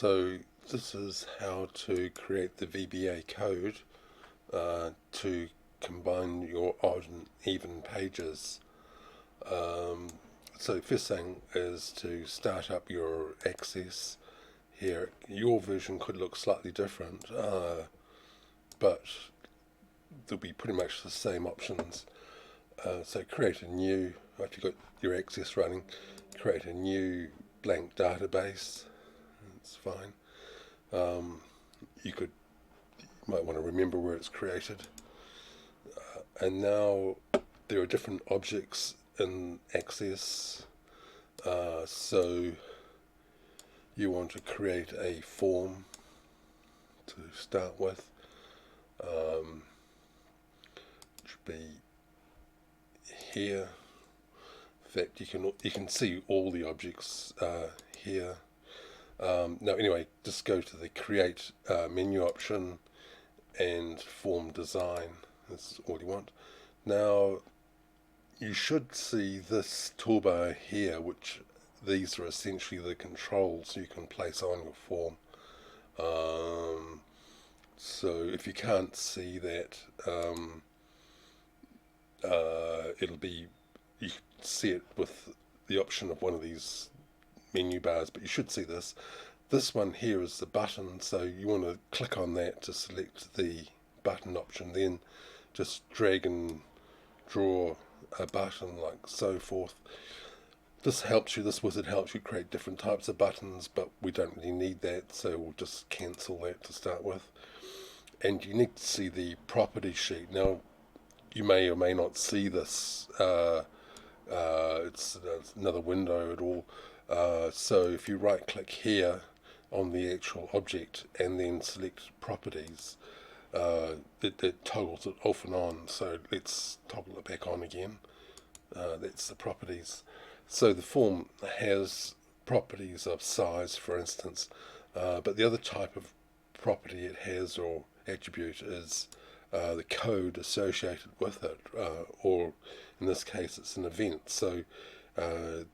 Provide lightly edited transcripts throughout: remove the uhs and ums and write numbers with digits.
So this is how to create the VBA code to combine your odd and even pages. So first thing is to start up your Access here. Your version could look slightly different, but there'll be pretty much the same options. So create a new, after you've got your Access running, create a new blank database. It's fine. You might want to remember where it's created. And now there are different objects in Access. So you want to create a form to start with. Should be here. In fact, you can see all the objects here. Now, anyway, just go to the Create menu option and Form Design. That's all you want. Now, you should see this toolbar here, which these are essentially the controls you can place on your form. So if you can't see that, it'll be, you can see it with the option of one of these menu bars, but you should see this. This one here is the button, so you want to click on that to select the button option, then just drag and draw a button like so forth. This wizard helps you create different types of buttons, but we don't really need that, so we'll just cancel that to start with. And you need to see the property sheet. Now, you may or may not see this. It's another window at all. So if you right click here on the actual object and then select properties, it toggles it off and on. So let's toggle it back on again. That's the properties. So the form has properties of size, for instance, but the other type of property it has, or attribute, is the code associated with it, or in this case it's an event. So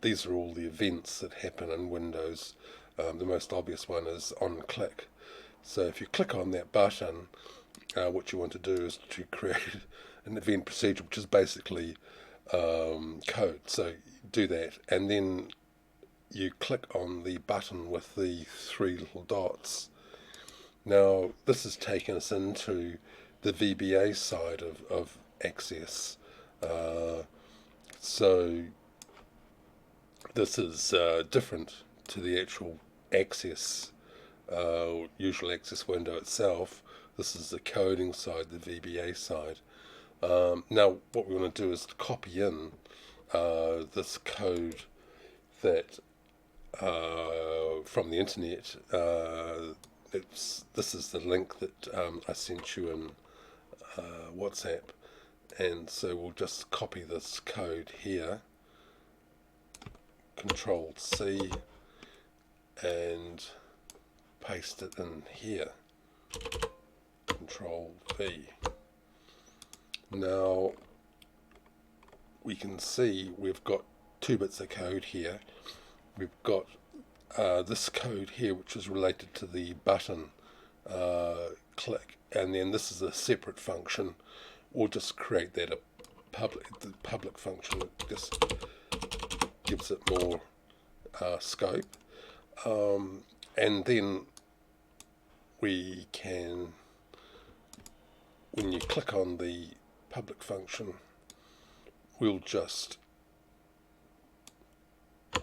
these are all the events that happen in Windows. The most obvious one is on click. So if you click on that button, what you want to do is to create an event procedure, which is basically code. So do that, and then you click on the button with the three little dots. Now this has taken us into the VBA side of Access. So this is different to the actual Access, usual Access window itself. This is the coding side, the VBA side. Now what we want to do is to copy in this code that from the internet. This is the link that I sent you in WhatsApp, and so we'll just copy this code here, Control C, and paste it in here, Control V. Now we can see we've got two bits of code here. We've got this code here, which is related to the button click, and then this is a separate function. We'll just create that the public function. It just gives it more scope, and then we can, when you click on the public function, we'll just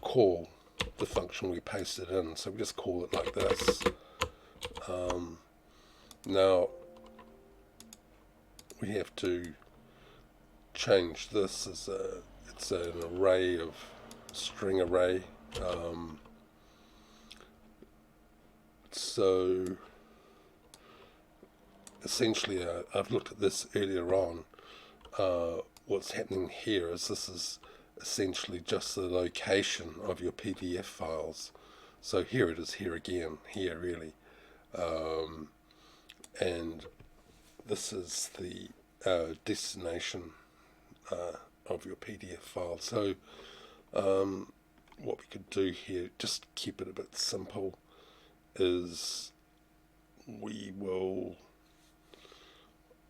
call the function we pasted in. So we just call it like this. Now we have to change this as it's an array of string array. So essentially, I've looked at this earlier on. What's happening here is this is essentially just the location of your PDF files. So here it is, here again, here really. And this is the destination of your PDF file. So what we could do here, just keep it a bit simple, is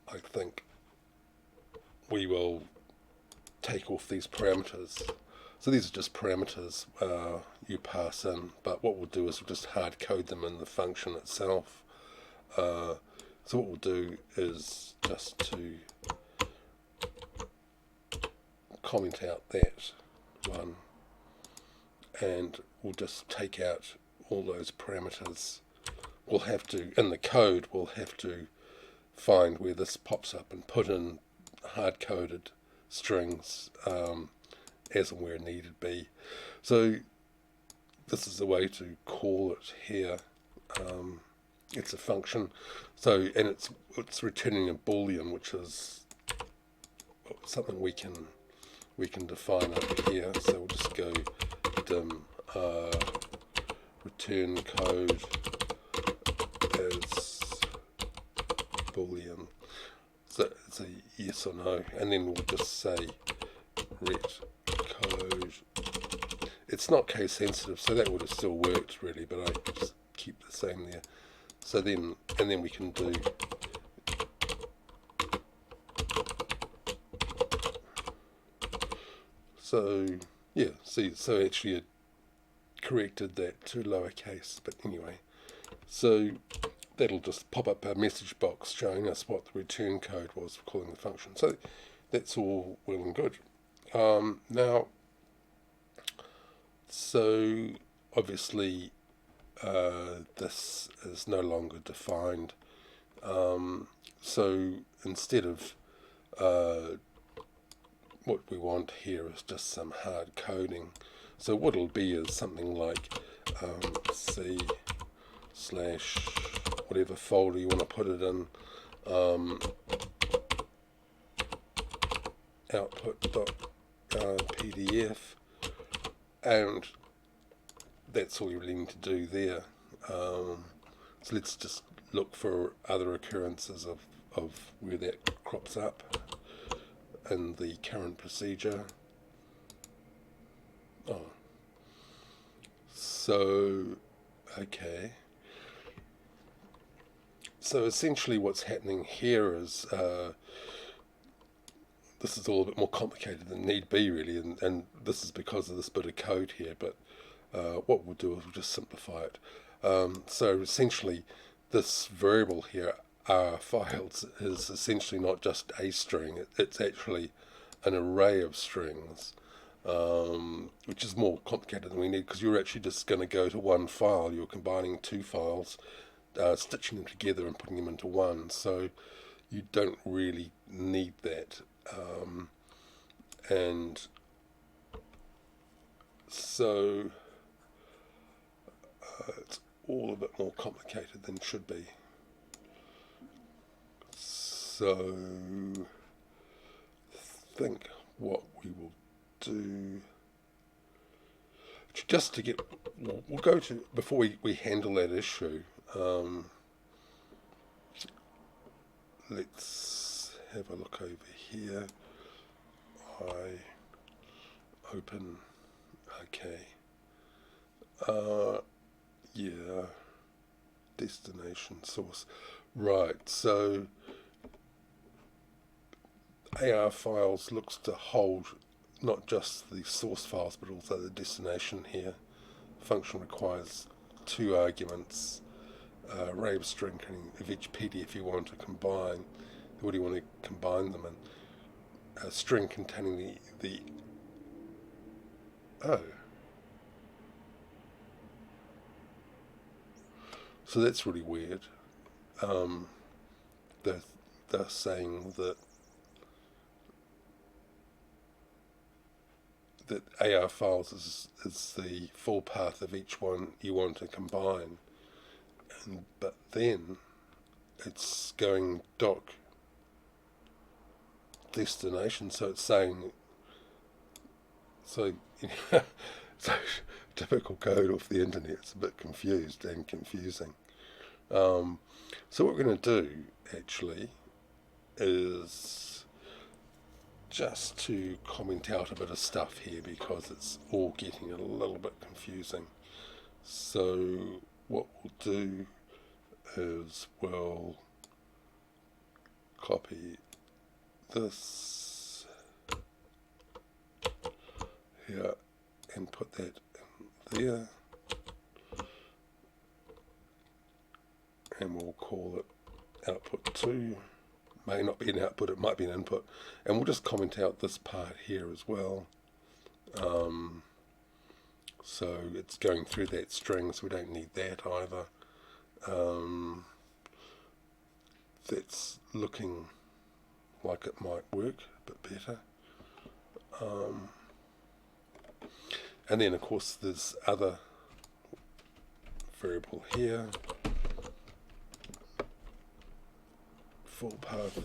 I think we will take off these parameters. So these are just parameters you pass in, but what we'll do is we'll just hard code them in the function itself. So what we'll do is just to comment out that one, and we'll just take out all those parameters. We'll have to, in the code, we'll have to find where this pops up and put in hard-coded strings as and where needed be. So this is the way to call it here. It's a function, so, and it's returning a boolean, which is something we can define over here. So we'll just go dim return code as boolean. So it's a yes or no, and then we'll just say ret code. It's not case sensitive, so that would have still worked really, but I just keep the same there. So then, and then we can do so yeah, see, so actually it corrected that to lowercase, but anyway, so that'll just pop up a message box showing us what the return code was for calling the function. So that's all well and good. Now, so obviously this is no longer defined. So instead of what we want here is just some hard coding. So what it'll be is something like C/ whatever folder you want to put it in, output.pdf, and that's all you really need to do there. So let's just look for other occurrences of where that crops up in the current procedure. Oh, so okay. So essentially what's happening here is this is all a bit more complicated than need be really, and this is because of this bit of code here, but what we'll do is we'll just simplify it. So essentially this variable here, files, is essentially not just a string, it's actually an array of strings, which is more complicated than we need, because you're actually just going to go to one file. You're combining two files, stitching them together and putting them into one, so you don't really need that. And so it's all a bit more complicated than it should be. So I think what we will do, just to get, we'll go to, before we handle that issue, let's have a look over here. I open, okay, yeah, destination source, right, so AR files looks to hold not just the source files but also the destination here. Function requires two arguments, array of string containing of each PDF you want to combine. What do you want to combine them in? A string containing the oh, so that's really weird. They're saying that AR files is the full path of each one you want to combine, but then it's going doc destination, so it's saying, so so typical code off the internet. It's a bit confused and confusing. So what we're going to do actually is just to comment out a bit of stuff here, because it's all getting a little bit confusing. So what we'll do is we'll copy this here and put that in there, and we'll call it output 2. May not be an output, it might be an input, and we'll just comment out this part here as well. So it's going through that string, so we don't need that either. That's looking like it might work a bit better. And then of course there's other variable here, full path,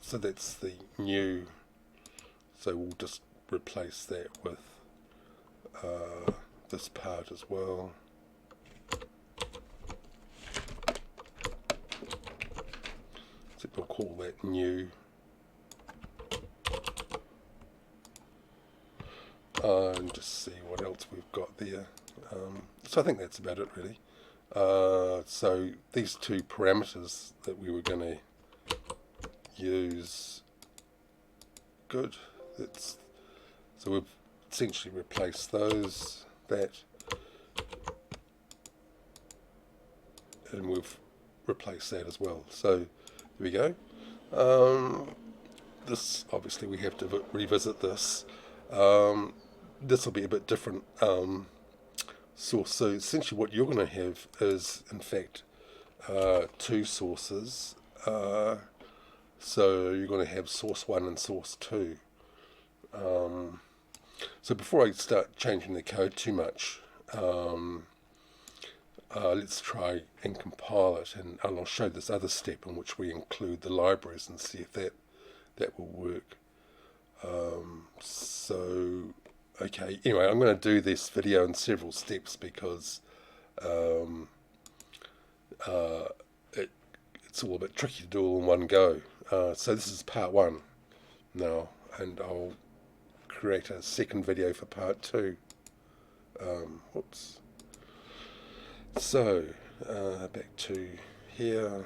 so that's the new, so we'll just replace that with this part as well. So we'll call that new. And just see what else we've got there. So I think that's about it really. So these two parameters that we were going to use, good. So we've essentially replaced that, and we've replaced that as well. So there we go. This obviously we have to revisit this. This will be a bit different source. So essentially what you're going to have is in fact two sources. So you're going to have source 1 and source 2. So before I start changing the code too much, let's try and compile it, and I'll show this other step in which we include the libraries and see if that will work. So okay, anyway, I'm going to do this video in several steps because it's all a bit tricky to do all in one go. So this is part 1 now, and I'll create a second video for part 2. Whoops. So back to here.